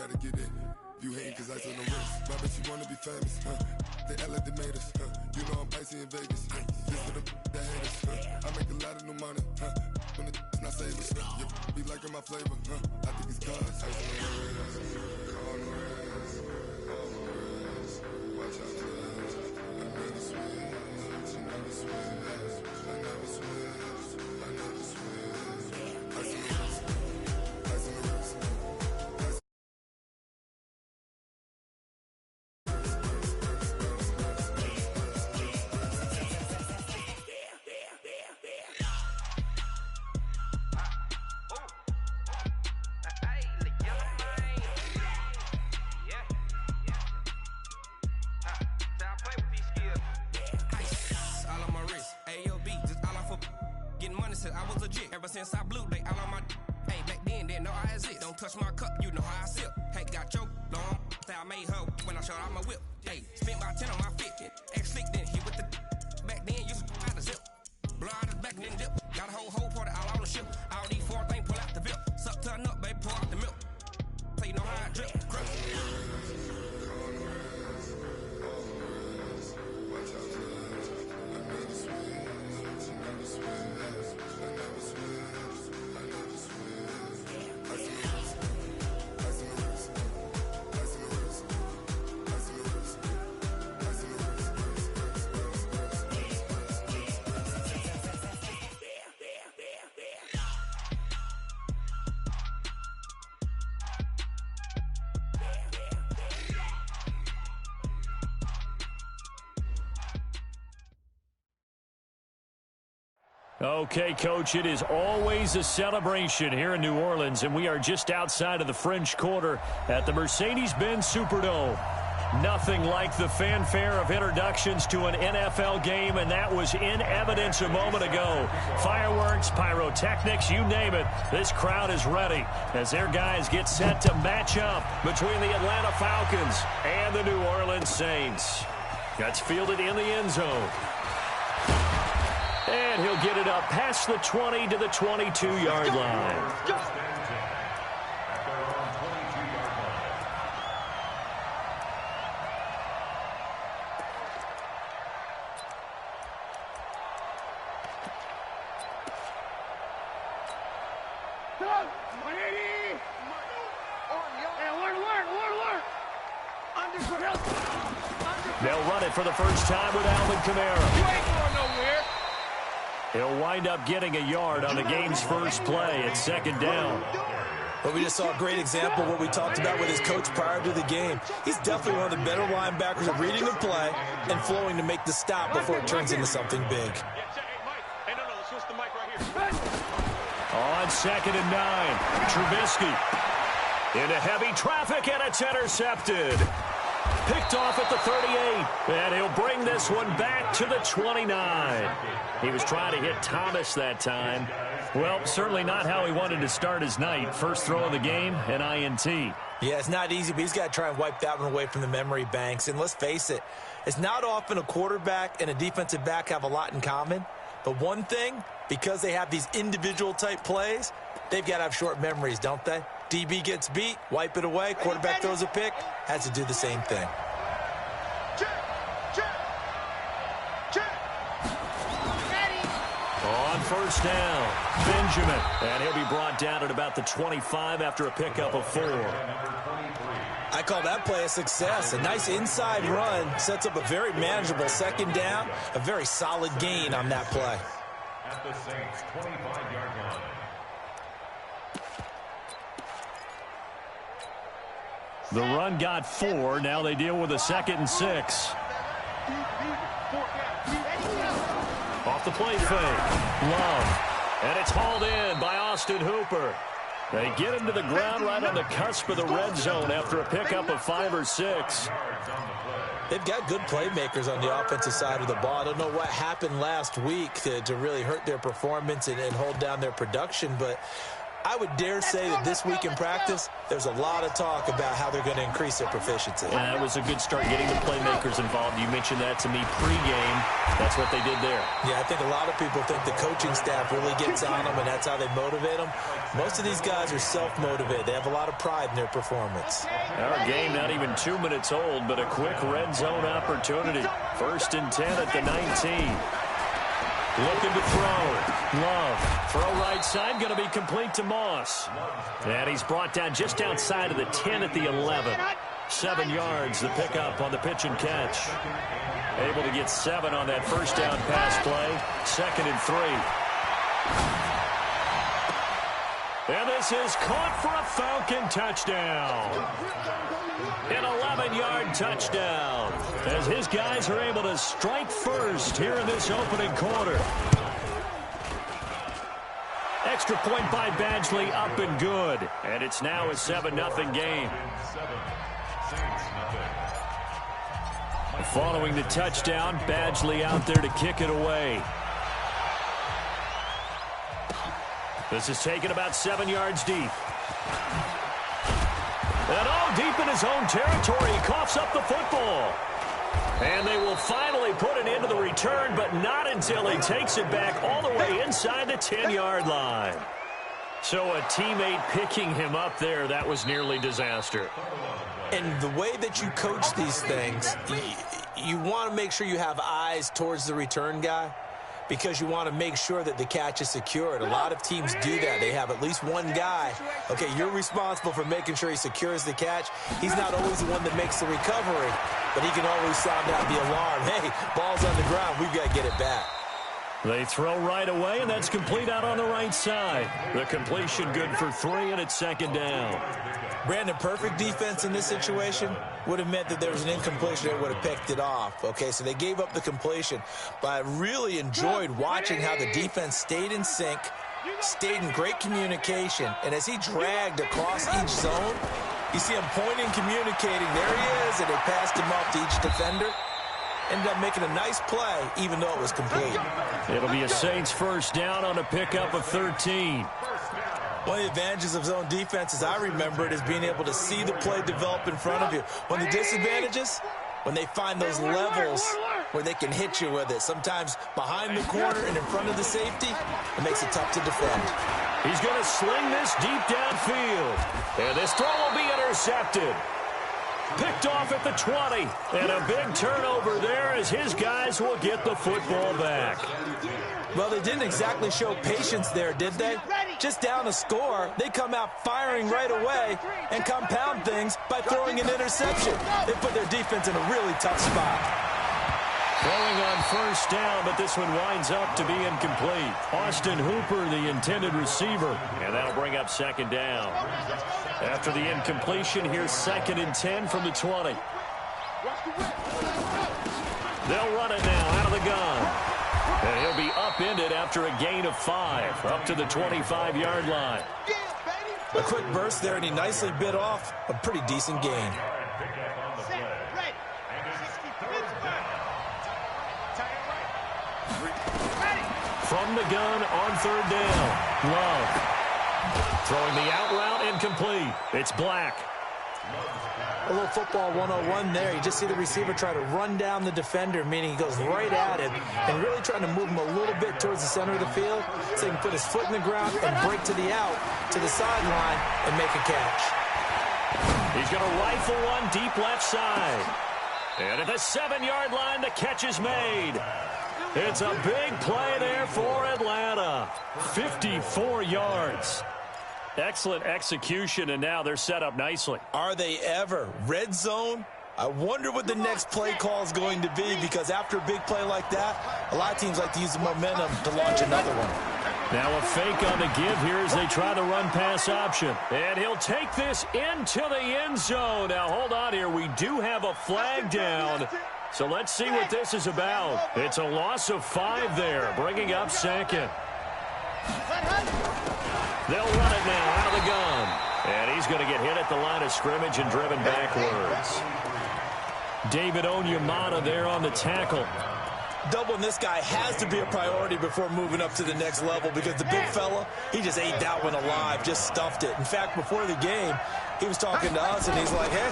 gotta get it. You hating cause ice on the wrist. My bitch, you wanna be famous, They act like they made us, You know I'm icy in Vegas, This for the that hate us, I make a lot of new money, When it's not savings, You be liking my flavor, I think it's cause ice on the wrist, on the wrist, on the wrist. Watch out, cuz I never switch, I never switch, I never switch, I never switch. Ice on the wrist, ice on the wrist. I was legit ever since I blew they all on my hey back then didn't know I exist. Don't touch my cup, you know how I sip. Hey, got choked long, I made her when I showed out my whip. Hey, spent about 10 on my fit, ex-slick then hit with the back then used to out the zip. Blow out his back and then dip. Got a whole party all on the ship. All these four things pull out the VIP. Suck to a nut, baby, pour out the milk. So you know how I drip. Crap. Okay, Coach, it is always a celebration here in New Orleans, and we are just outside of the French Quarter at the Mercedes-Benz Superdome. Nothing like the fanfare of introductions to an NFL game, and that was in evidence a moment ago. Fireworks, pyrotechnics, you name it. This crowd is ready as their guys get set to match up between the Atlanta Falcons and the New Orleans Saints. That's fielded in the end zone. And he'll get it up past the 20 to the 22-yard line. They'll run it for the first time with Alvin Kamara. You ain't going nowhere. He'll wind up getting a yard on the game's first play at second down. But we just saw a great example of what we talked about with his coach prior to the game. He's definitely one of the better linebackers at reading the play and flowing to make the stop before it turns into something big. On 2nd and 9, Trubisky into heavy traffic, and it's intercepted. Picked off at the 38, and he'll bring this one back to the 29. He was trying to hit Thomas that time. Well, certainly not how he wanted to start his night. First throw of the game, an INT. Yeah, it's not easy, but he's got to try and wipe that one away from the memory banks. And let's face it, it's not often a quarterback and a defensive back have a lot in common. But one thing, because they have these individual type plays, they've got to have short memories, don't they? DB gets beat, wipe it away, quarterback throws a pick, has to do the same thing. On first down, Benjamin, and he'll be brought down at about the 25 after a pickup of 4. I call that play a success. A nice inside run sets up a very manageable second down, a very solid gain on that play. At the Saints' 25-yard line. The run got 4. Now they deal with a 2nd and 6. Off the play fake. Love. And it's hauled in by Austin Hooper. They get him to the ground right on the cusp of the red zone after a pickup of 5 or 6. They've got good playmakers on the offensive side of the ball. I don't know what happened last week to really hurt their performance and hold down their production, but I would dare say that this week in practice, there's a lot of talk about how they're going to increase their proficiency. And that was a good start getting the playmakers involved. You mentioned that to me pregame. That's what they did there. Yeah, I think a lot of people think the coaching staff really gets on them, and that's how they motivate them. Most of these guys are self-motivated. They have a lot of pride in their performance. Our game not even 2 minutes old, but a quick red zone opportunity. 1st and 10 at the 19. Looking to throw. Love. Throw right side, going to be complete to Moss. And he's brought down just outside of the 10 at the 11. 7 yards, the pickup on the pitch and catch. Able to get 7 on that first down pass play. 2nd and 3. And this is caught for a Falcon touchdown. An 11-yard touchdown as his guys are able to strike first here in this opening quarter. Extra point by Badgley, up and good. And it's now a 7-0 game. Following the touchdown, Badgley out there to kick it away. This is taken about 7 yards deep. And deep in his own territory, he coughs up the football. And they will finally put an end to the return, but not until he takes it back all the way inside the 10-yard line. So a teammate picking him up there, that was nearly disaster. And the way that you coach these things, you want to make sure you have eyes towards the return guy, because you want to make sure that the catch is secured. A lot of teams do that. They have at least one guy. Okay, you're responsible for making sure he secures the catch. He's not always the one that makes the recovery, but he can always sound out the alarm. Hey, ball's on the ground. We've got to get it back. They throw right away, and that's complete out on the right side. The completion good for 3, and it's 2nd down. Brandon, perfect defense in this situation would have meant that there was an incompletion that would have picked it off. Okay, so they gave up the completion, but I really enjoyed watching how the defense stayed in sync, stayed in great communication, and as he dragged across each zone, you see him pointing, communicating. There he is, and they passed him off to each defender. Ended up making a nice play, even though it was complete. It'll be a Saints first down on a pickup of 13. One of the advantages of zone defense, as I remember it, is being able to see the play develop in front of you. One of the disadvantages, when they find those levels where they can hit you with it, sometimes behind the corner and in front of the safety, it makes it tough to defend. He's going to sling this deep downfield. And this throw will be intercepted. Picked off at the 20. And a big turnover there as his guys will get the football back. Well, they didn't exactly show patience there, did they? Just down a score, they come out firing right away and compound things by throwing an interception. They put their defense in a really tough spot. Throwing on first down, but this one winds up to be incomplete. Austin Hooper, the intended receiver, and that'll bring up 2nd down. After the incompletion, here's 2nd and 10 from the 20. They'll run it now out of the gun. And he'll be upended after a gain of 5, up to the 25-yard line. A quick burst there, and he nicely bit off a pretty decent gain. From the gun on 3rd down, Love. Throwing the out route incomplete. It's Black. A little football 101 there. You just see the receiver try to run down the defender, meaning he goes right at him and really trying to move him a little bit towards the center of the field so he can put his foot in the ground and break to the out, to the sideline, and make a catch. He's going to rifle one deep left side. And at the 7-yard line, the catch is made. It's a big play there for Atlanta. 54 yards. Excellent execution, and now they're set up nicely. Are they ever? Red zone? I wonder what the next play call is going to be, because after a big play like that, a lot of teams like to use the momentum to launch another one. Now a fake on the give here as they try the run-pass option. And he'll take this into the end zone. Now, hold on here. We do have a flag down. So let's see what this is about. It's a loss of 5 there, bringing up 2nd. They'll run it now out of the gun. And he's going to get hit at the line of scrimmage and driven backwards. David Onyemata there on the tackle. Doubling this guy has to be a priority before moving up to the next level, because the big fella, he just ate that one alive, just stuffed it. In fact, before the game, he was talking to us, and he's like, hey,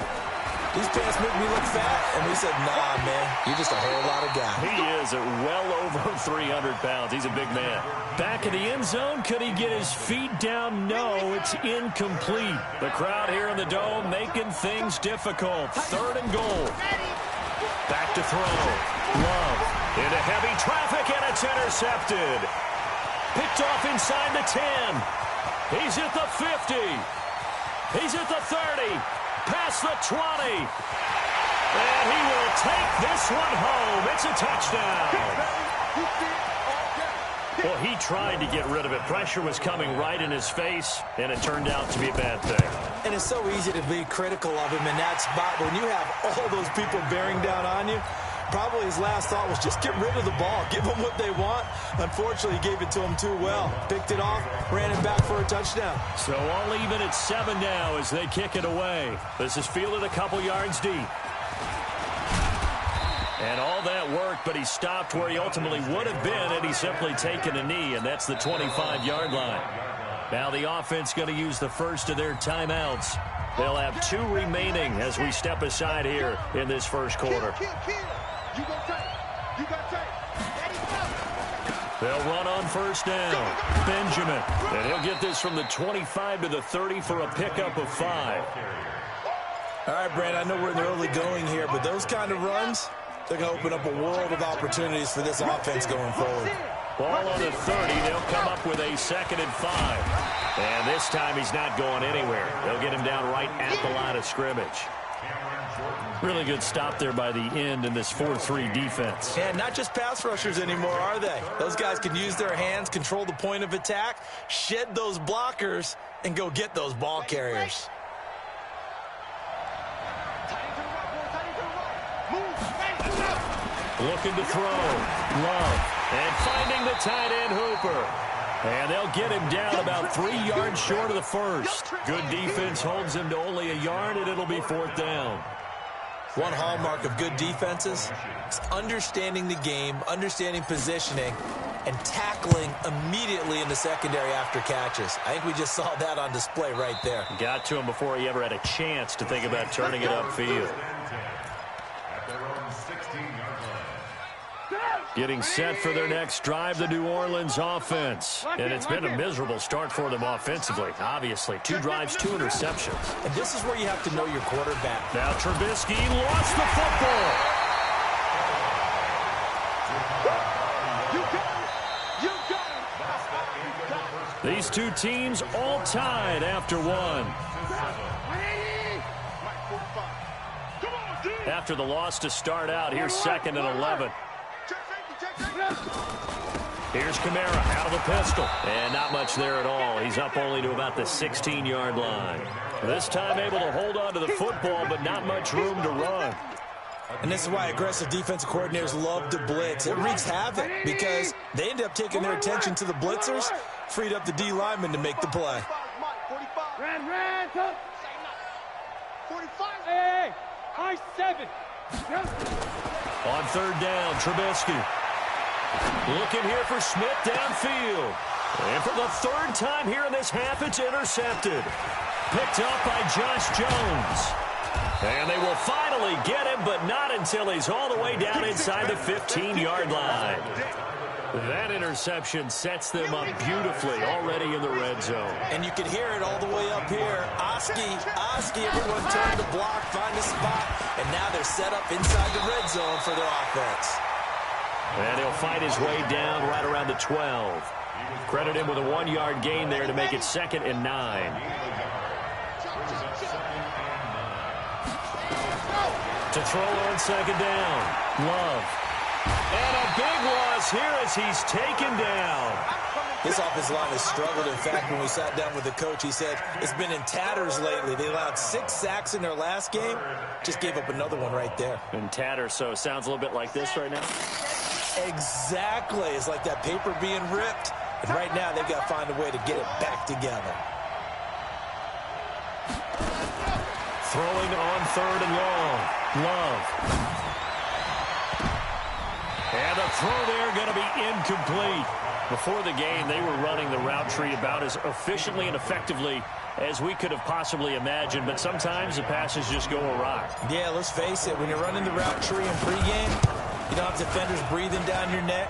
these pants make me look fat. And we said, nah, man, you're just a whole lot of guy. He is at well over 300 pounds. He's a big man. Back in the end zone, could he get his feet down? No, it's incomplete. The crowd here in the Dome making things difficult. 3rd and goal. Back to throw. Love into heavy traffic, and it's intercepted. Picked off inside the 10. He's at the 50. He's at the 30. Past the 20. And he will take this one home. It's a touchdown. Well, he tried to get rid of it. Pressure was coming right in his face, and it turned out to be a bad thing. And it's so easy to be critical of him in that spot. When you have all those people bearing down on you, probably his last thought was just get rid of the ball. Give them what they want. Unfortunately, he gave it to them too well. Picked it off, ran it back for a touchdown. So all even at 7 now as they kick it away. This is fielded a couple yards deep. And all that worked, but he stopped where he ultimately would have been had he simply taken a knee, and that's the 25-yard line. Now the offense going to use the first of their timeouts. They'll have 2 remaining as we step aside here in this first quarter. They'll run on first down. Benjamin. And he'll get this from the 25 to the 30 for a pickup of 5. All right, Brand, I know we're in the early going here, but those kind of runs, they're going to open up a world of opportunities for this offense going forward. Ball on the 30. They'll come up with a 2nd and 5. And this time he's not going anywhere. They'll get him down right at the line of scrimmage. Really good stop there by the end in this 4-3 defense. And not just pass rushers anymore, are they? Those guys can use their hands, control the point of attack, shed those blockers, and go get those ball carriers. Looking to throw. Love. And finding the tight end, Hooper. And they'll get him down about 3 yards short of the first. Good defense holds him to only a yard, and it'll be 4th down. One hallmark of good defenses is understanding the game, understanding positioning, and tackling immediately in the secondary after catches. I think we just saw that on display right there. Got to him before he ever had a chance to think about turning it upfield. Getting set for their next drive, the New Orleans offense. And it's been a miserable start for them offensively, obviously. 2 drives, 2 interceptions. And this is where you have to know your quarterback. Now Trubisky lost the football. These 2 teams all tied after 1. After the loss to start out, here's 2nd and 11. Here's Kamara out of the pistol. And not much there at all. He's up only to about the 16-yard line. This time able to hold on to the football, but not much room to run. And this is why aggressive defensive coordinators love to blitz. It wreaks havoc because they end up taking their attention to the blitzers, freed up the D lineman to make the play. On 3rd down, Trubisky. Looking here for Smith downfield. And for the 3rd time here in this half, it's intercepted. Picked up by Josh Jones. And they will finally get him, but not until he's all the way down inside the 15-yard line. That interception sets them up beautifully already in the red zone. And you can hear it all the way up here. Oski, everyone turned to block, find a spot, and now they're set up inside the red zone for their offense. And he'll fight his way down right around the 12. Credit him with a 1-yard gain there to make it 2nd and 9. To throw on 2nd down. Love. And a big loss here as he's taken down. This offensive line has struggled. In fact, when we sat down with the coach, he said it's been in tatters lately. They allowed 6 sacks in their last game. Just gave up another one right there. In tatters, so it sounds a little bit like this right now. Exactly. It's like that paper being ripped. And right now, they've got to find a way to get it back together. Throwing on 3rd and long. Love. And the throw there going to be incomplete. Before the game, they were running the route tree about as efficiently and effectively as we could have possibly imagined, but sometimes the passes just go awry. Yeah, let's face it. When you're running the route tree in pregame, you don't have defenders breathing down your neck.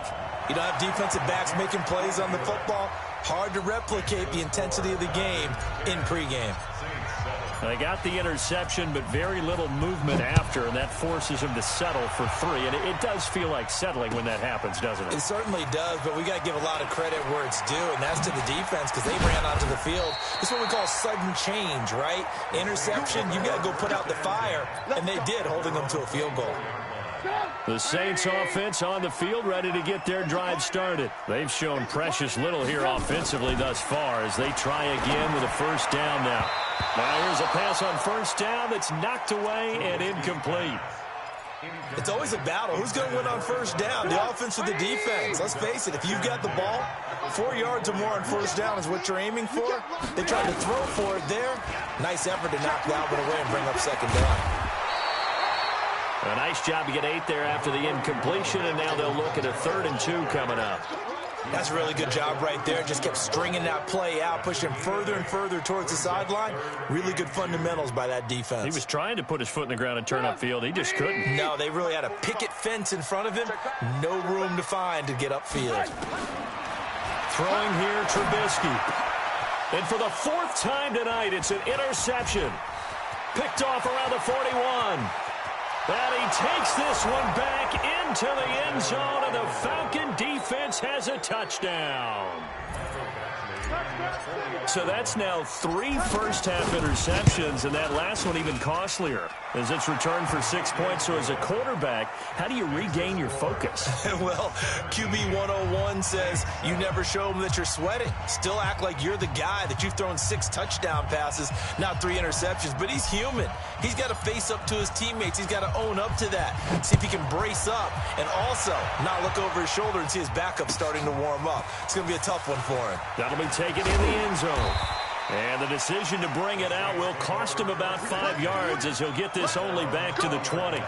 You don't have defensive backs making plays on the football. Hard to replicate the intensity of the game in pregame. They got the interception, but very little movement after, and that forces him to settle for 3. And it does feel like settling when that happens, doesn't it? It certainly does, but we got to give a lot of credit where it's due, and that's to the defense because they ran onto the field. It's what we call sudden change, right? Interception, you got to go put out the fire, and they did, holding them to a field goal. The Saints offense on the field, ready to get their drive started. They've shown precious little here offensively thus far as they try again with a first down now. Now here's a pass on first down that's knocked away and incomplete. It's always a battle. Who's going to win on first down, the offense or the defense? Let's face it, if you've got the ball, 4 yards or more on first down is what you're aiming for. They tried to throw for it there. Nice effort to knock that one away and bring up second down. A nice job to get 8 there after the incompletion, and now they'll look at a 3rd and 2 coming up. That's a really good job right there. Just kept stringing that play out, pushing further and further towards the sideline. Really good fundamentals by that defense. He was trying to put his foot in the ground and turn upfield. He just couldn't. No, they really had a picket fence in front of him. No room to find to get upfield. Throwing here, Trubisky. And for the 4th time tonight, it's an interception. Picked off around the 41. And he takes this one back into the end zone, and the Falcon defense has a touchdown. So that's now 3 first-half interceptions, and that last one even costlier as it's returned for 6 points. So as a quarterback, how do you regain your focus? Well, QB 101 says you never show them that you're sweating. Still act like you're the guy, that you've thrown 6 touchdown passes, not 3 interceptions. But he's human. He's got to face up to his teammates. He's got to own up to that. See if he can brace up and also not look over his shoulder and see his backup starting to warm up. It's going to be a tough one for him. That'll be taken in the end zone. And the decision to bring it out will cost him about 5 yards as he'll get this only back to the 20.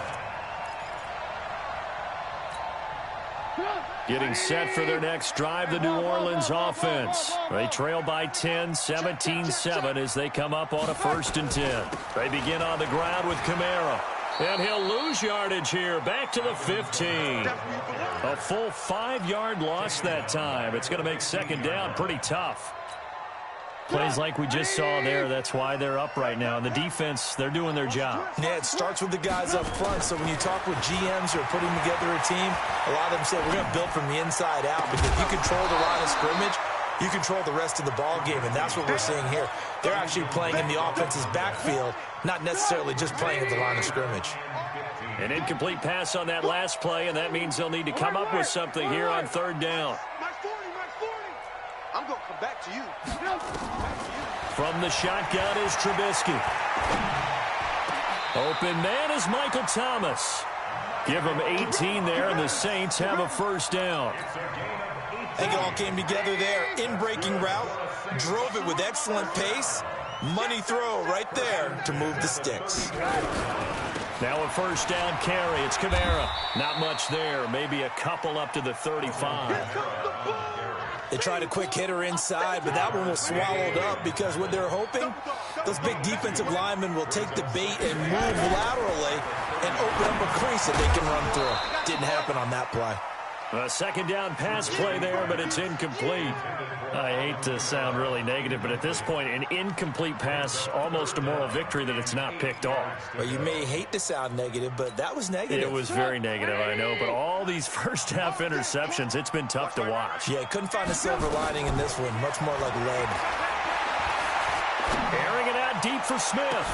Getting set for their next drive, the New Orleans offense. They trail by 10, 17-7 as they come up on a 1st and 10. They begin on the ground with Kamara. And he'll lose yardage here, back to the 15. A full 5-yard loss that time. It's going to make second down pretty tough. Plays like we just saw there, that's why they're up right now. And the defense, they're doing their job. Yeah, it starts with the guys up front. So when you talk with GMs who are putting together a team, a lot of them say we're going to build from the inside out, because if you control the line of scrimmage, you control the rest of the ball game, and that's what we're seeing here. They're actually playing in the offense's backfield, not necessarily just playing at the line of scrimmage. An incomplete pass on that last play, and that means they'll need to come up with something here on 3rd down. I'm going to come back to you. From the shotgun is Trubisky. Open man is Michael Thomas. Give him 18 there, and the Saints have a 1st down. I think it all came together there. In-breaking route, drove it with excellent pace. Money throw right there to move the sticks. Now a 1st down carry. It's Kamara. Not much there. Maybe a couple up to the 35. They tried a quick hitter inside, but that one was swallowed up because what they're hoping, those big defensive linemen will take the bait and move laterally and open up a crease that they can run through. Didn't happen on that play. A 2nd down pass play there, but it's incomplete. I hate to sound really negative, but at this point, an incomplete pass, almost a moral victory that it's not picked off. Well, you may hate to sound negative, but that was negative. It was very negative, I know, but all these first-half interceptions, it's been tough to watch. Yeah, couldn't find a silver lining in this one. Much more like lead. Airing it out deep for Smith.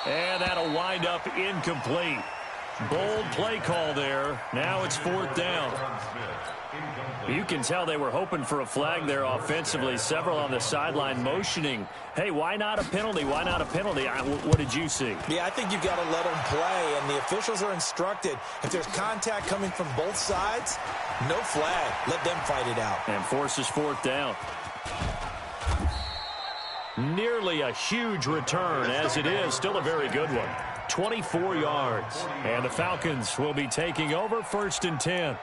And that'll wind up incomplete. Bold play call there. Now it's 4th down. You can tell they were hoping for a flag there offensively. Several on the sideline motioning, hey, why not a penalty? Why not a penalty? What did you see? Yeah, I think you've got to let them play, and the officials are instructed. If there's contact coming from both sides, no flag. Let them fight it out. And forces 4th down. Nearly a huge return, as it is. Still a very good one. 24 yards. And the Falcons will be taking over 1st and 10.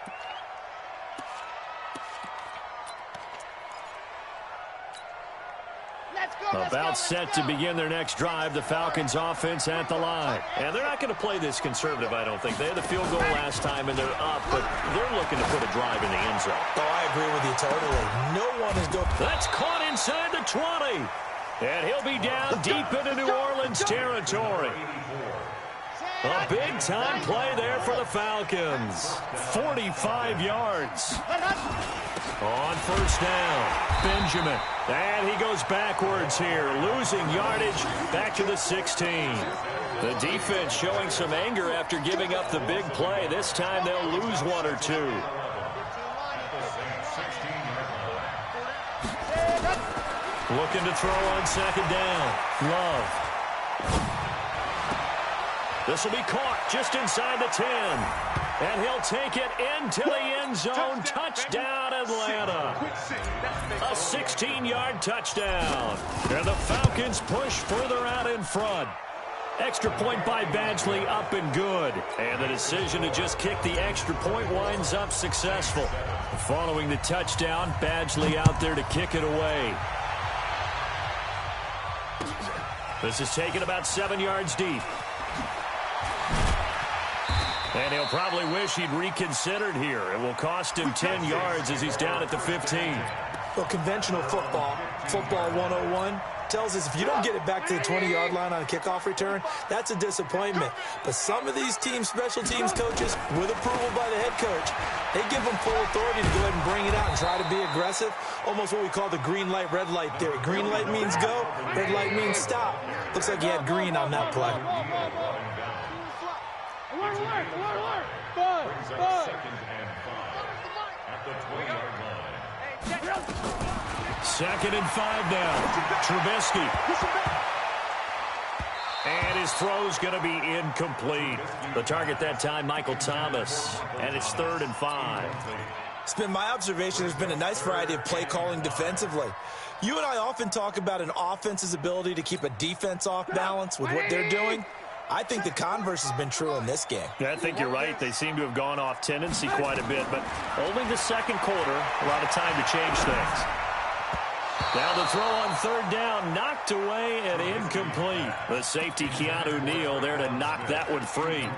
About set to begin their next drive, the Falcons offense at the line. And they're not going to play this conservative, I don't think. They had the field goal last time, and they're up, but they're looking to put a drive in the end zone. Oh, I agree with you totally. No one is going. That's caught inside the 20. And he'll be down deep into New Orleans territory. A big-time play there for the Falcons. 45 yards. On first down, Benjamin. And he goes backwards here, losing yardage back to the 16. The defense showing some anger after giving up the big play. This time they'll lose one or two. Looking to throw on second down. Love. This will be caught just inside the 10. And he'll take it into the end zone. Touchdown, Atlanta. A 16-yard touchdown. And the Falcons push further out in front. Extra point by Badgley up and good. And the decision to just kick the extra point winds up successful. Following the touchdown, Badgley out there to kick it away. This is taken about 7 yards deep. And he'll probably wish he'd reconsidered here. It will cost him 10 yards as he's down at the 15. Well, conventional football 101, tells us if you don't get it back to the 20-yard line on a kickoff return, that's a disappointment. But some of these teams, special teams coaches, with approval by the head coach, they give them full authority to go ahead and bring it out and try to be aggressive. Almost what we call the green light, red light theory. Green light means go, red light means stop. Looks like he had green on that play. Second and 5 now. Trubisky. And his throw's going to be incomplete. The target that time, Michael Thomas. And it's 3rd and 5. It's been my observation there's been a nice variety of play calling defensively. You and I often talk about an offense's ability to keep a defense off balance with what they're doing. I think the converse has been true in this game. Yeah, I think you're right. They seem to have gone off tendency quite a bit, but only the second quarter, a lot of time to change things. Now the throw on 3rd down, knocked away and incomplete. The safety, Keanu Neal, there to knock that one free.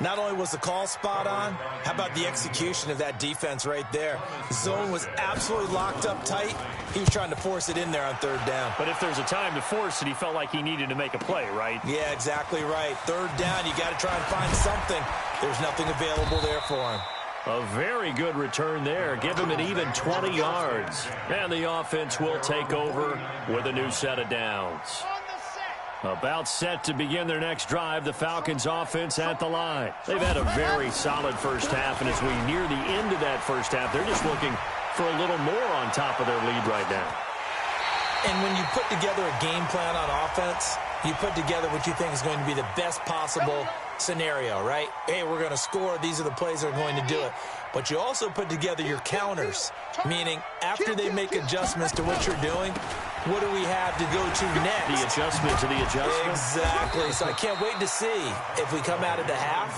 Not only was the call spot on, how about the execution of that defense right there? The zone was absolutely locked up tight. He was trying to force it in there on 3rd down. But if there's a time to force it, he felt like he needed to make a play, right? Yeah, exactly right. 3rd down, you got to try and find something. There's nothing available there for him. A very good return there. Give him an even 20 yards. And the offense will take over with a new set of downs. About set to begin their next drive, the Falcons offense at the line. They've had a very solid first half, and as we near the end of that first half, they're just looking for a little more on top of their lead right now. And when you put together a game plan on offense, you put together what you think is going to be the best possible scenario, right? Hey, we're going to score. These are the plays that are going to do it. But you also put together your counters, meaning after they make adjustments to what you're doing, what do we have to go to next? The adjustment to the adjustment. Exactly. So I can't wait to see if we come out of the half,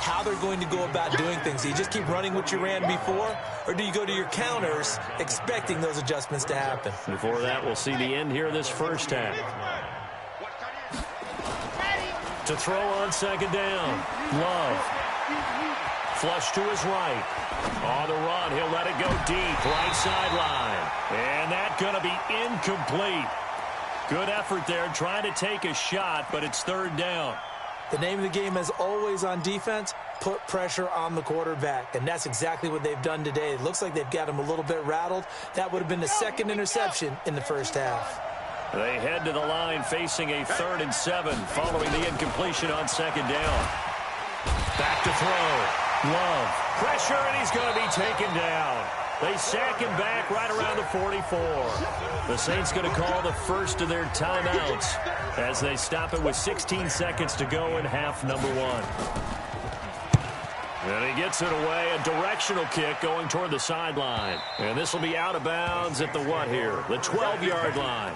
how they're going to go about doing things. Do you just keep running what you ran before, or do you go to your counters expecting those adjustments to happen? Before that, we'll see the end here of this first half. To throw on 2nd down. Love. Flush to his right. On the run, he'll let it go deep. Right sideline. And that's going to be incomplete. Good effort there, trying to take a shot, but it's 3rd down. The name of the game is always on defense, put pressure on the quarterback. And that's exactly what they've done today. It looks like they've got him a little bit rattled. That would have been the 2nd interception in the first half. They head to the line facing a 3rd and 7 following the incompletion on 2nd down. Back to throw. Love. Pressure, and he's going to be taken down. They sack him back right around the 44. The Saints going to call the first of their timeouts as they stop it with 16 seconds to go in half number 1. And he gets it away, a directional kick going toward the sideline. And this will be out of bounds at the what here? The 12-yard line.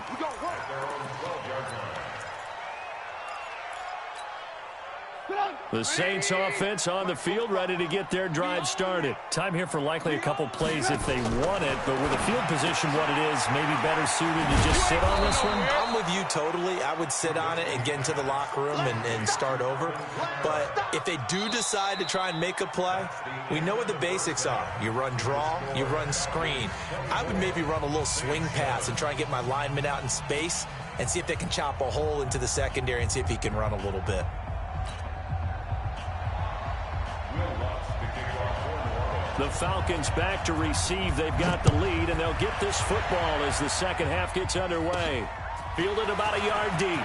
The Saints offense on the field, ready to get their drive started. Time here for likely a couple plays if they want it, but with the field position what it is, maybe better suited to just sit on this one? I'm with you totally. I would sit on it and get into the locker room and start over. But if they do decide to try and make a play, we know what the basics are. You run draw, you run screen. I would maybe run a little swing pass and try and get my lineman out in space and see if they can chop a hole into the secondary and see if he can run a little bit. The Falcons back to receive. They've got the lead, and they'll get this football as the second half gets underway. Fielded about a yard deep.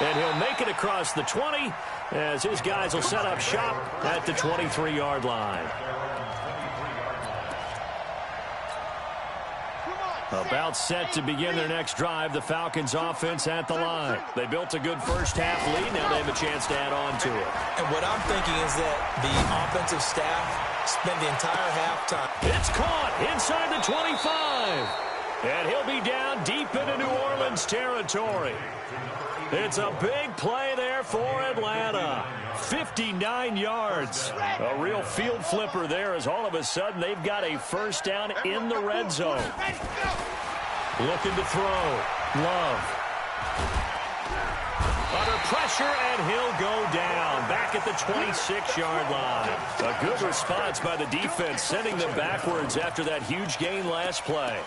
And he'll make it across the 20 as his guys will set up shop at the 23-yard line. About set to begin their next drive, the Falcons offense at the line. They built a good first half lead. Now they have a chance to add on to it. And what I'm thinking is that the offensive staff spent the entire halftime. It's caught inside the 25. And he'll be down deep into New Orleans territory. It's a big play there for Atlanta. 59 yards. A real field flipper there as all of a sudden they've got a first down in the red zone. Looking to throw. Love. Under pressure, and he'll go down. Back at the 26-yard line. A good response by the defense, sending them backwards after that huge gain last play.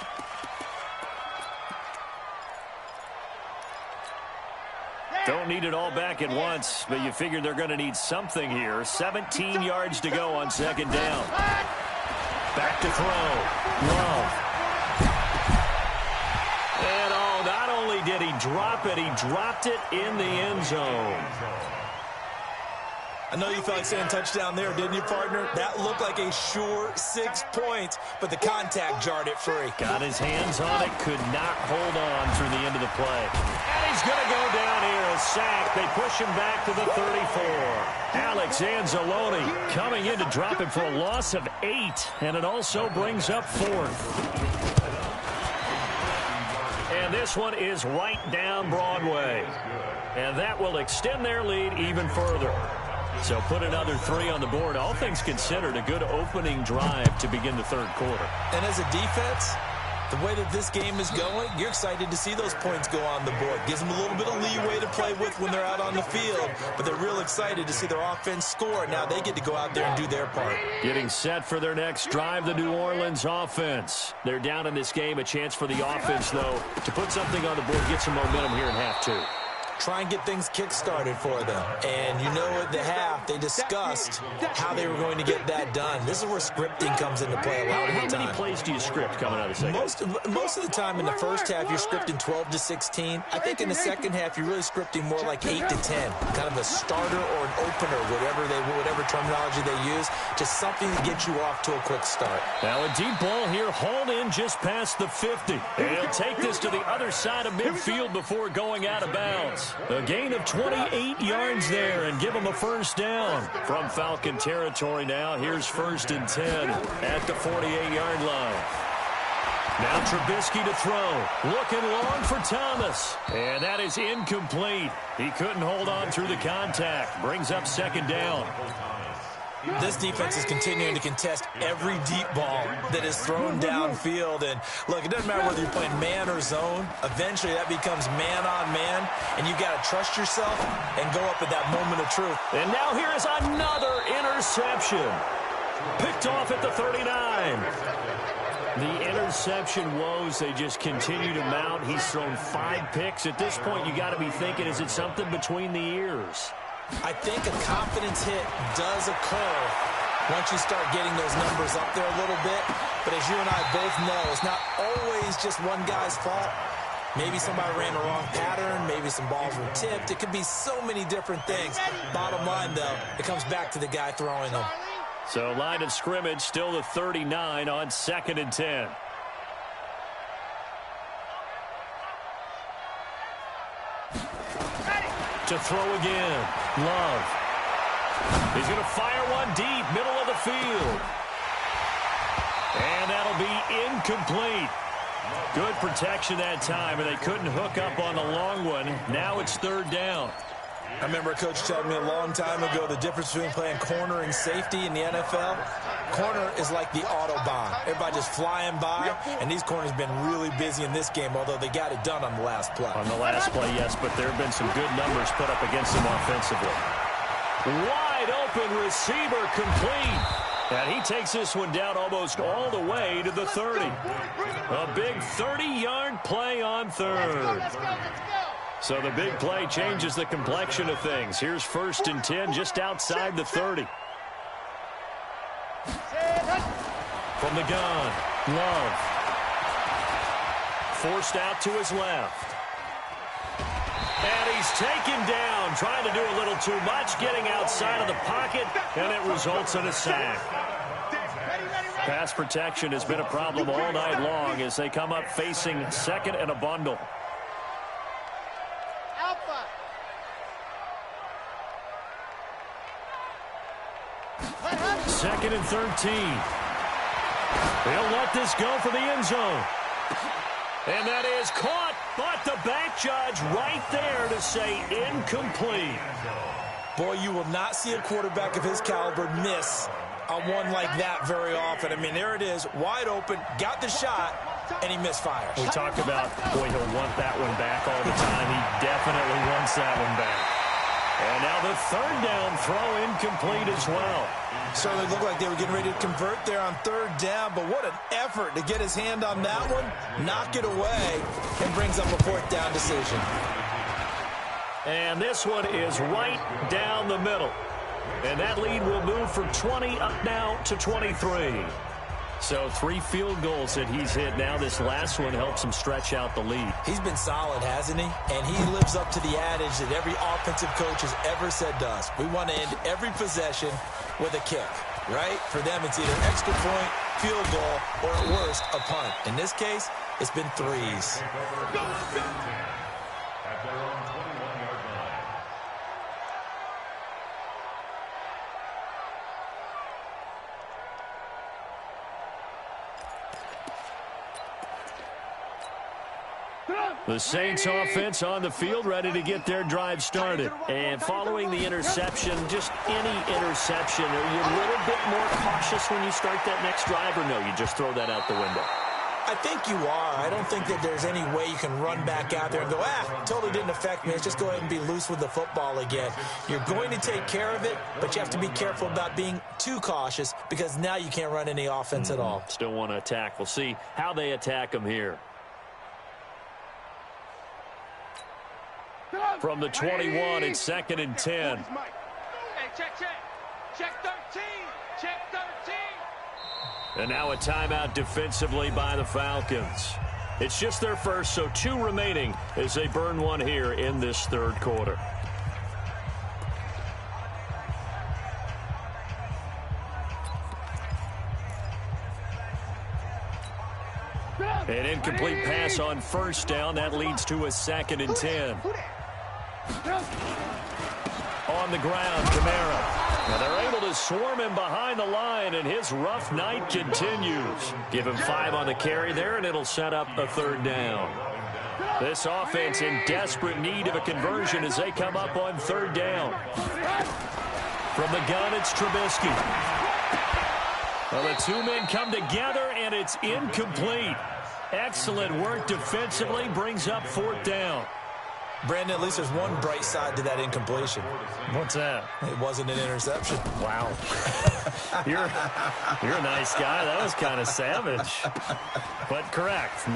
Don't need it all back at once, but you figure they're going to need something here. 17 yards to go on second down. Back to throw. Love. And not only did he drop it, he dropped it in the end zone. I know you felt like saying touchdown there, didn't you, partner? That looked like a sure 6 points, but the contact jarred it free. Got his hands on it, could not hold on through the end of the play. And he's going to go down here, a sack. They push him back to the 34. Alex Anzalone coming in to drop him for a loss of 8, and it also brings up 4th. And this one is right down Broadway. And that will extend their lead even further. So put another 3 on the board. All things considered, a good opening drive to begin the third quarter. And as a defense, the way that this game is going, you're excited to see those points go on the board. Gives them a little bit of leeway to play with when they're out on the field, but they're real excited to see their offense score. Now they get to go out there and do their part. Getting set for their next drive, the New Orleans offense. They're down in this game. A chance for the offense, though, to put something on the board, get some momentum here in half 2. Try and get things kick-started for them. And you know at the half, they discussed how they were going to get that done. This is where scripting comes into play a lot of the time. How many plays do you script coming out of the second? Most of the time in the first half, you're scripting 12 to 16. I think in the second half, you're really scripting more like 8 to 10. Kind of a starter or an opener, whatever terminology they use. Just something to get you off to a quick start. Now a deep ball here, hauled in just past the 50. And he'll take this to the other side of midfield before going out of bounds. A gain of 28 yards there and give him a first down. From Falcon territory now, here's 1st and 10 at the 48-yard line. Now Trubisky to throw. Looking long for Thomas. And that is incomplete. He couldn't hold on through the contact. Brings up second down. This defense is continuing to contest every deep ball that is thrown downfield. And, look, it doesn't matter whether you're playing man or zone. Eventually, that becomes man-on-man, and you've got to trust yourself and go up at that moment of truth. And now here is another interception. Picked off at the 39. The interception woes, they just continue to mount. He's thrown 5 picks. At this point, you got to be thinking, is it something between the ears? I think a confidence hit does occur once you start getting those numbers up there a little bit. But as you and I both know, it's not always just one guy's fault. Maybe somebody ran the wrong pattern. Maybe some balls were tipped. It could be so many different things. Bottom line, though, it comes back to the guy throwing them. So line of scrimmage still the 39 on 2nd and 10. To throw again. Love. He's going to fire one deep, middle of the field. And that'll be incomplete. Good protection that time, and they couldn't hook up on the long one. Now it's 3rd down. I remember a coach telling me a long time ago the difference between playing corner and safety in the NFL. Corner is like the Autobahn. Everybody just flying by, and these corners have been really busy in this game, although they got it done on the last play. On the last play, yes, but there have been some good numbers put up against them offensively. Wide open receiver complete. And he takes this one down almost all the way to the 30. A big 30-yard play on third. Let's go. So the big play changes the complexion of things. Here's 1st and 10 just outside the 30. From the gun, Love. Forced out to his left. And he's taken down, trying to do a little too much, getting outside of the pocket, and it results in a sack. Pass protection has been a problem all night long as they come up facing 2nd and a bundle. Alpha. 2nd and 13. He'll let this go for the end zone. And that is caught, but the back judge right there to say incomplete. Boy, you will not see a quarterback of his caliber miss on one like that very often. I mean, there it is, wide open, got the shot, and he misfires. We talk about, boy, he'll want that one back all the time. He definitely wants that one back. And now the 3rd down throw incomplete as well. Certainly looked like they were getting ready to convert there on 3rd down, but what an effort to get his hand on that one, knock it away, and brings up a 4th down decision. And this one is right down the middle. And that lead will move from 20 up now to 23. So 3 field goals that he's hit now. This last one helps him stretch out the lead. He's been solid, hasn't he? And he lives up to the adage that every offensive coach has ever said to us. We want to end every possession with a kick, right? For them, it's either extra point, field goal, or at worst, a punt. In this case, it's been 3s. At their own 21-yard line. The Saints offense on the field, ready to get their drive started. And following the interception, just any interception, are you a little bit more cautious when you start that next drive, or no, you just throw that out the window? I think you are. I don't think that there's any way you can run back out there and go, totally didn't affect me. Let's just go ahead and be loose with the football again. You're going to take care of it, but you have to be careful about being too cautious because now you can't run any offense at all. Still want to attack. We'll see how they attack them here. From the 21, it's 2nd and 10. Hey, check. Check 13. Check 13. And now a timeout defensively by the Falcons. It's just their first, so 2 remaining as they burn one here in this 3rd quarter. An incomplete pass on 1st down. That leads to a 2nd and 10. On the ground, Kamara. Now they're able to swarm him behind the line, and his rough night continues. Give him 5 on the carry there, and it'll set up a 3rd down. This offense in desperate need of a conversion as they come up on 3rd down. From the gun, it's Trubisky. Well, the 2 men come together, and it's incomplete. Excellent work defensively, brings up 4th down. Brandon, at least there's one bright side to that incompletion. What's that? It wasn't an interception. Wow. You're a nice guy. That was kind of savage. But correct.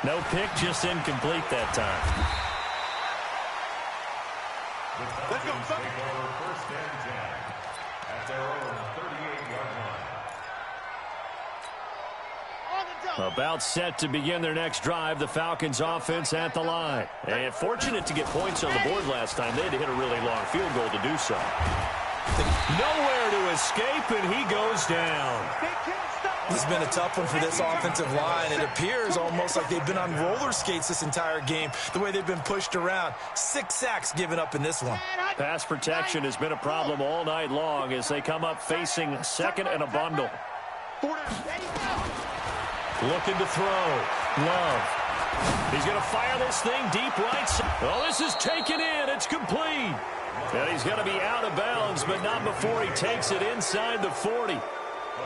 No pick, just incomplete that time. Let's go, take over 1st and 10 at their own 38-yard line. About set to begin their next drive, the Falcons offense at the line. And fortunate to get points on the board last time. They had to hit a really long field goal to do so. Nowhere to escape, and he goes down. This has been a tough one for this offensive line. It appears almost like they've been on roller skates this entire game, the way they've been pushed around. 6 sacks given up in this one. Pass protection has been a problem all night long as they come up facing 2nd and a bundle. Looking to throw. Love. He's going to fire this thing deep right side. Oh, this is taken in. It's complete. And he's going to be out of bounds, but not before he takes it inside the 40.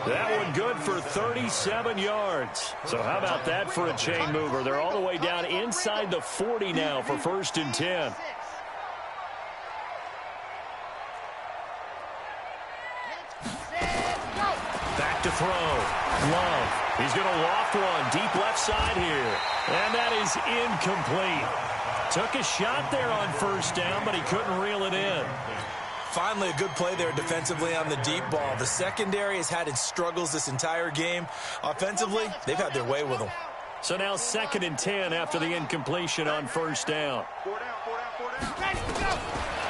That one good for 37 yards. So how about that for a chain mover? They're all the way down inside the 40 now for 1st and 10. Back to throw. Love. He's going to loft one deep left side here. And that is incomplete. Took a shot there on 1st down, but he couldn't reel it in. Finally, a good play there defensively on the deep ball. The secondary has had its struggles this entire game. Offensively, they've had their way with them. So now 2nd and 10 after the incompletion on 1st down.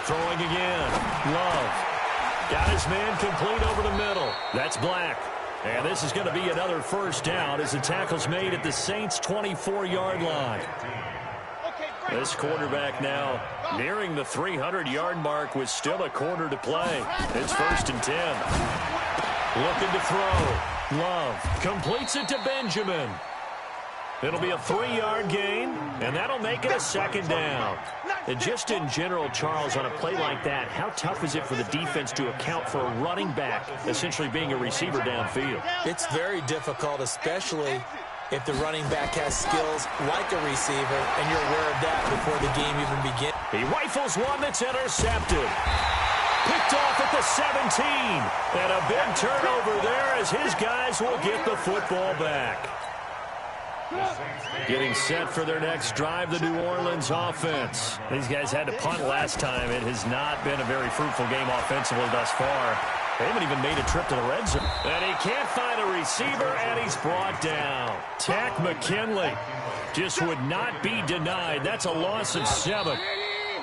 Throwing again. Love. Got his man complete over the middle. That's Black. And this is going to be another 1st down as the tackle's made at the Saints' 24-yard line. This quarterback now nearing the 300-yard mark with still a quarter to play. It's 1st and 10. Looking to throw. Love completes it to Benjamin. It'll be a 3-yard gain, and that'll make it a 2nd down. And just in general, Charles, on a play like that, how tough is it for the defense to account for a running back essentially being a receiver downfield? It's very difficult, especially if the running back has skills like a receiver, and you're aware of that before the game even begins. He rifles one that's intercepted. Picked off at the 17. And a big turnover there as his guys will get the football back. Getting set for their next drive, the New Orleans offense. These guys had to punt last time. It has not been a very fruitful game offensively thus far. They haven't even made a trip to the red zone. And he can't find a receiver, and he's brought down. Tack McKinley just would not be denied. That's a loss of 7.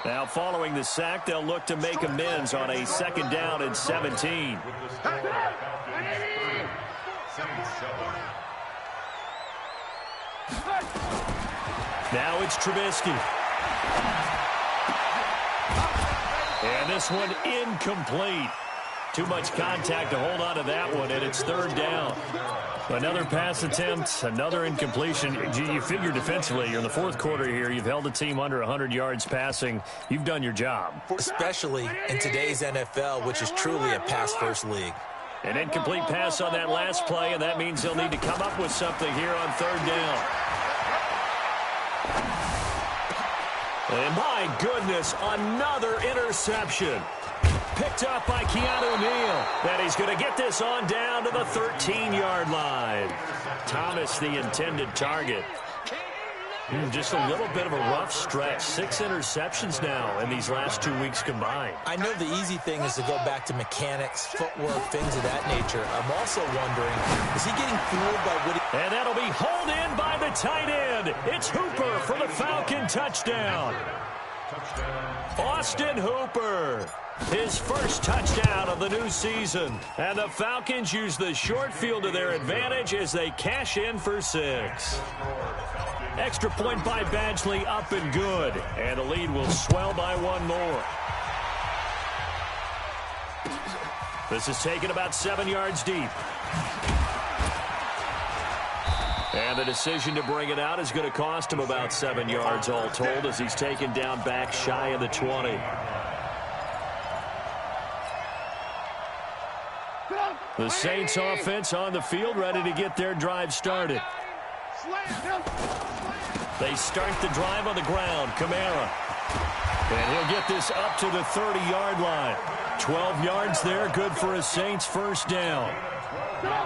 Now, following the sack, they'll look to make amends on a 2nd down and 17. Now it's Trubisky. And this one incomplete. Too much contact to hold on to that one, and it's 3rd down. Another pass attempt, another incompletion. You figure defensively, you're in the 4th quarter here. You've held a team under 100 yards passing. You've done your job. Especially in today's NFL, which is truly a pass-first league. An incomplete pass on that last play, and that means they'll need to come up with something here on 3rd down. And my goodness, another interception. Picked up by Keanu Neal. And he's going to get this on down to the 13-yard line. Thomas, the intended target. Just a little bit of a rough stretch. 6 interceptions now in these last 2 weeks combined. I know the easy thing is to go back to mechanics, footwork, things of that nature. I'm also wondering, is he getting fooled by what he... And that'll be hauled in by the tight end. It's Hooper for the Falcon touchdown. Austin Hooper. His first touchdown of the new season. And the Falcons use the short field to their advantage as they cash in for 6. Extra point by Badgley, up and good. And the lead will swell by 1 more. This is taken about 7 yards deep. And the decision to bring it out is going to cost him about 7 yards all told as he's taken down back shy of the 20. The Saints offense on the field ready to get their drive started. They start the drive on the ground. Kamara. And he'll get this up to the 30-yard line. 12 yards there, good for a Saints first down.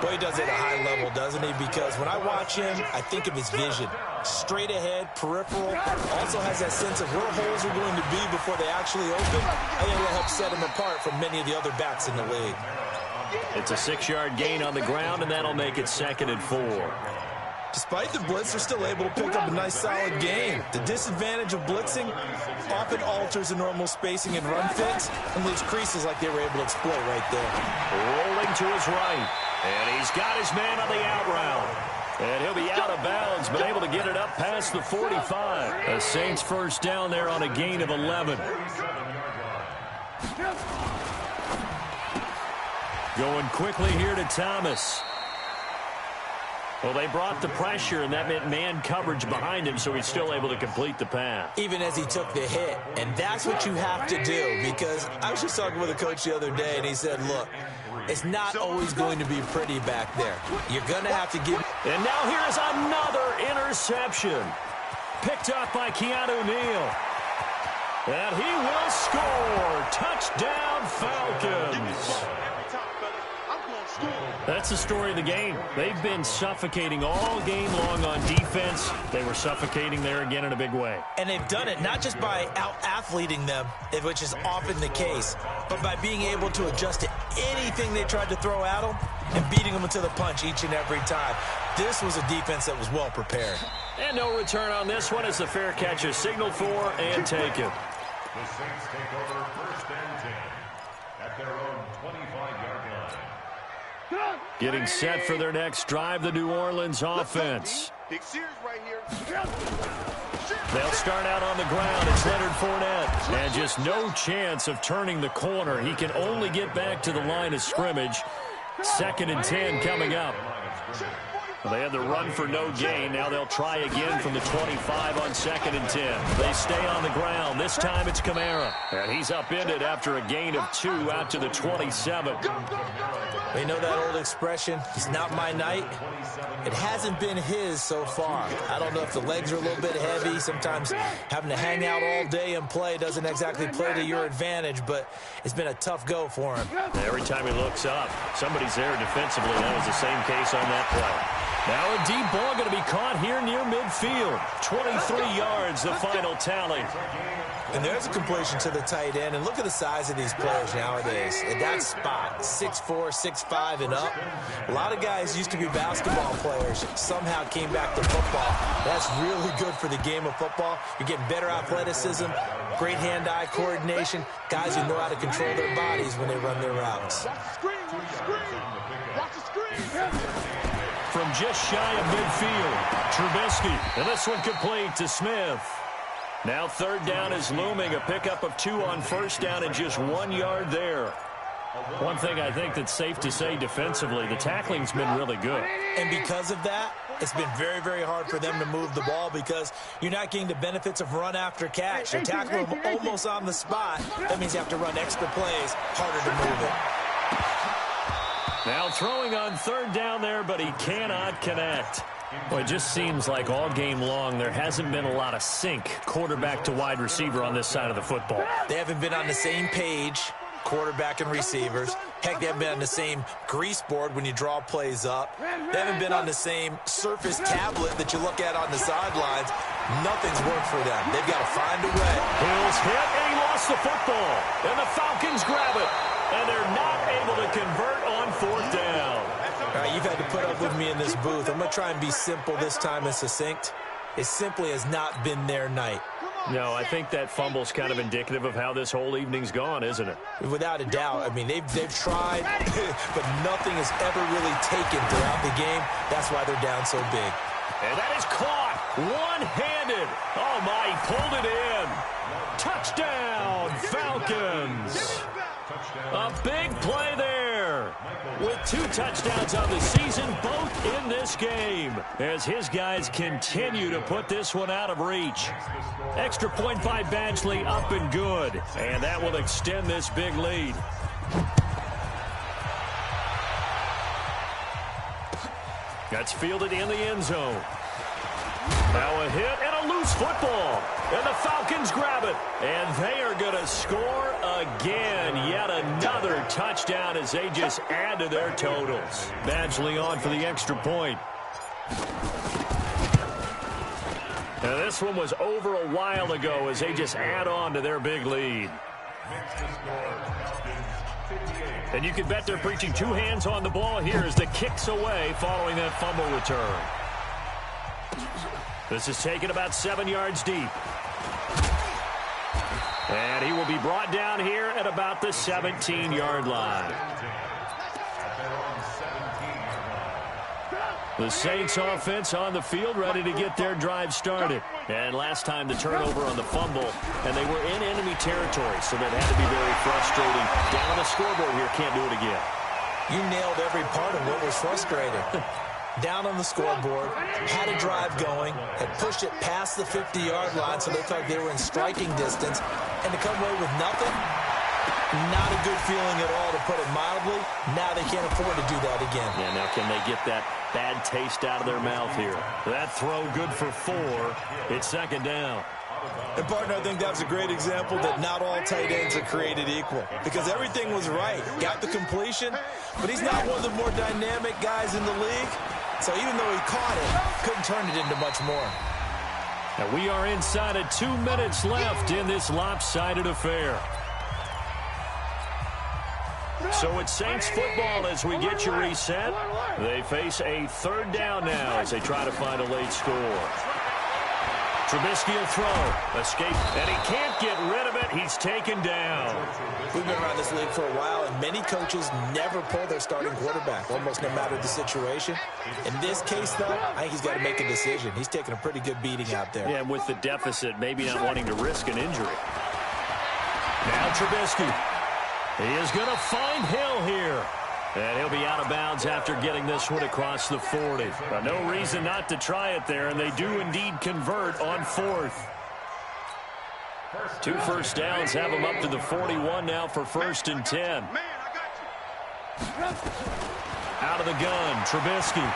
Boy, he does it at a high level, doesn't he? Because when I watch him, I think of his vision. Straight ahead, peripheral. Also has that sense of where holes are going to be before they actually open. I think it'll help set him apart from many of the other backs in the league. It's a 6-yard gain on the ground, and that'll make it 2nd and 4. Despite the blitz, they're still able to pick up a nice, solid gain. The disadvantage of blitzing often alters the normal spacing and run fits and leaves creases like they were able to exploit right there. Rolling to his right, and he's got his man on the out route. And he'll be out of bounds, but able to get it up past the 45. The Saints first down there on a gain of 11. Going quickly here to Thomas. Well, they brought the pressure, and that meant man coverage behind him, so he's still able to complete the pass. Even as he took the hit. And that's what you have to do, because I was just talking with a coach the other day, and he said, look, it's not always going to be pretty back there. You're going to have to give. And now here's another interception. Picked up by Keanu Neal. And he will score. Touchdown, Falcons. That's the story of the game. They've been suffocating all game long on defense. They were suffocating there again in a big way. And they've done it not just by out-athleting them, which is often the case, but by being able to adjust to anything they tried to throw at them and beating them to the punch each and every time. This was a defense that was well prepared. And no return on this one as the fair catch is signaled for and taken. The Saints take over 1st and 10 at their own 25-yard line. Getting set for their next drive, the New Orleans offense. They'll start out on the ground. It's Leonard Fournette. And just no chance of turning the corner. He can only get back to the line of scrimmage. 2nd and 10 coming up. Well, they had the run for no gain. Now they'll try again from the 25 on 2nd and 10. They stay on the ground. This time it's Kamara. And he's upended after a gain of 2 out to the 27. They know that old expression, it's not my night. It hasn't been his so far. I don't know if the legs are a little bit heavy. Sometimes having to hang out all day and play doesn't exactly play to your advantage, but it's been a tough go for him. Every time he looks up, somebody's there defensively. That was the same case on that play. Now a deep ball going to be caught here near midfield. 23 yards, the final tally. And there's a completion to the tight end. And look at the size of these players nowadays. At that spot, 6'4", 6'5", and up. A lot of guys used to be basketball players. Somehow came back to football. That's really good for the game of football. You're getting better athleticism, great hand-eye coordination. Guys who know how to control their bodies when they run their routes. From just shy of midfield, Trubisky. And this one complete to Smith. Now 3rd down is looming. A pickup of 2 on 1st down and just 1 yard there. One thing I think that's safe to say defensively, the tackling's been really good. And because of that, it's been very, very hard for them to move the ball because you're not getting the benefits of run after catch. They're tackling them almost on the spot. That means you have to run extra plays, harder to move it. Now throwing on 3rd down there, but he cannot connect. Well, it just seems like all game long there hasn't been a lot of sync quarterback to wide receiver on this side of the football. They haven't been on the same page, quarterback and receivers. Heck, they haven't been on the same grease board when you draw plays up. They haven't been on the same surface tablet that you look at on the sidelines. Nothing's worked for them. They've got to find a way. Hill's hit, and he lost the football. And the Falcons grab it. And they're not able to convert on 4th down. All right, you've had to put up with me in this booth. I'm going to try and be simple this time and succinct. It simply has not been their night. No, I think that fumble's kind of indicative of how this whole evening's gone, isn't it? Without a doubt. I mean, they've tried, but nothing has ever really taken throughout the game. That's why they're down so big. And that is caught one-handed. Oh, my, he pulled it in. Touchdown, Falcons. A big play there with 2 touchdowns on the season, both in this game, as his guys continue to put this one out of reach. Extra point by Badgley, up and good, and that will extend this big lead. That's fielded in the end zone. Now a hit and a loose football. And the Falcons grab it. And they are going to score again. Yet another touchdown as they just add to their totals. Badgley on for the extra point. Now this one was over a while ago as they just add on to their big lead. And you can bet they're preaching 2 hands on the ball here as the kick's away following that fumble return. This is taken about 7 yards deep. And he will be brought down here at about the 17-yard line. The Saints offense on the field ready to get their drive started. And last time the turnover on the fumble, and they were in enemy territory, so that had to be very frustrating. Down on the scoreboard here, can't do it again. You nailed every part of what was frustrating. down on the scoreboard, had a drive going, had pushed it past the 50-yard line so they thought they were in striking distance, and to come away with nothing, not a good feeling at all, to put it mildly. Now they can't afford to do that again. Yeah, now can they get that bad taste out of their mouth here? That throw good for 4. It's second down. And, partner, I think that was a great example that not all tight ends are created equal, because everything was right. Got the completion, but he's not one of the more dynamic guys in the league. So even though he caught it, couldn't turn it into much more. And we are inside of 2 minutes left in this lopsided affair. So it's Saints football as we get you reset. They face a third down now as they try to find a late score. Trubisky will throw. Escape. And he can't get rid of it. He's taken down. We've been around this league for a while, and many coaches never pull their starting quarterback, almost no matter the situation. In this case, though, I think he's got to make a decision. He's taking a pretty good beating out there. Yeah, and with the deficit, maybe not wanting to risk an injury. Now Trubisky. He is going to find Hill here. And he'll be out of bounds after getting this one across the 40. No reason not to try it there, and they do indeed convert on 4th. 2 first downs have them up to the 41 now for 1st and 10. Out of the gun, Trubisky.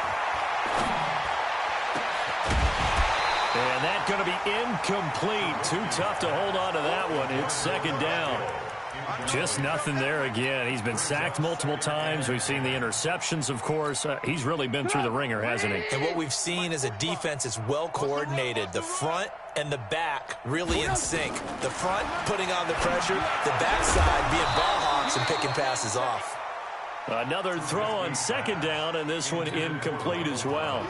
And that's going to be incomplete. Too tough to hold on to that one. It's second down. Just nothing there again. He's been sacked multiple times. We've seen the interceptions, of course. He's really been through the ringer, hasn't he? And what we've seen is a defense that's well coordinated. The front and the back really in sync. The front putting on the pressure, the backside being ball hawks and picking passes off. Another throw on second down, and this one incomplete as well.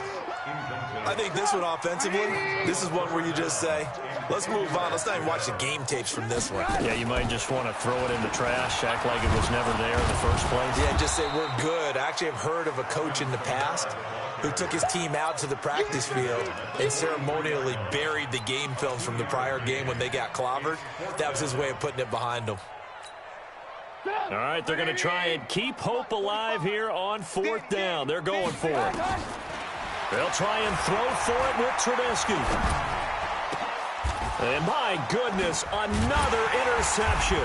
I think this one offensively, this is one where you just say, let's move on. Let's not even watch the game tapes from this one. Yeah, you might just want to throw it in the trash, act like it was never there in the first place. Yeah, just say we're good. I actually have heard of a coach in the past who took his team out to the practice field and ceremonially buried the game films from the prior game when they got clobbered. That was his way of putting it behind them. All right, they're going to try and keep hope alive here on 4th down. They're going for it. They'll try and throw for it with Trubisky. And my goodness, another interception.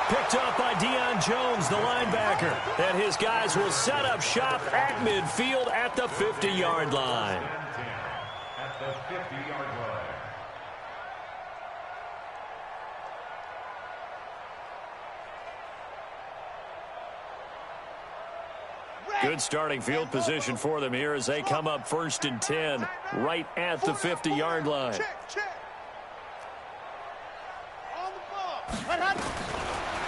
Picked up by Deion Jones, the linebacker. And his guys will set up shop at midfield at the 50-yard line. At the 50-yard line. Good starting field position for them here as they come up 1st and 10 right at the 50-yard line.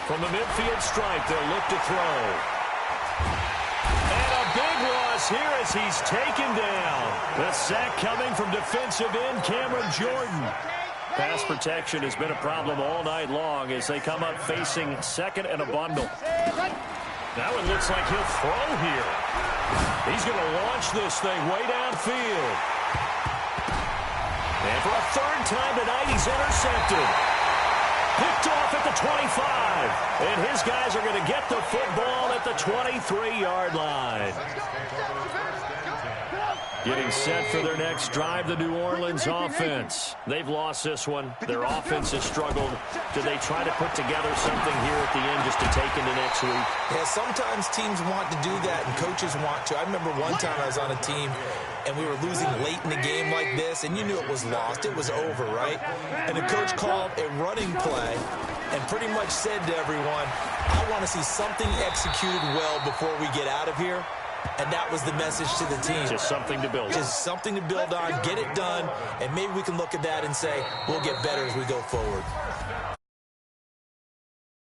From the midfield stripe, they'll look to throw. And a big loss here as he's taken down. The sack coming from defensive end Cameron Jordan. Pass protection has been a problem all night long as they come up facing 2nd and a bundle. That one looks like he'll throw here. He's going to launch this thing way downfield. And for a 3rd time tonight, he's intercepted. Picked off at the 25. And his guys are going to get the football at the 23-yard line. Getting set for their next drive, the New Orleans offense. They've lost this one. Their offense has struggled. Do they try to put together something here at the end just to take into next week? Yeah, sometimes teams want to do that and coaches want to. I remember one time I was on a team and we were losing late in the game like this, and you knew it was lost. It was over, right? And the coach called a running play and pretty much said to everyone, I want to see something executed well before we get out of here. And that was the message to the team. Just something to build on. Just something to build on, get it done, and maybe we can look at that and say, we'll get better as we go forward.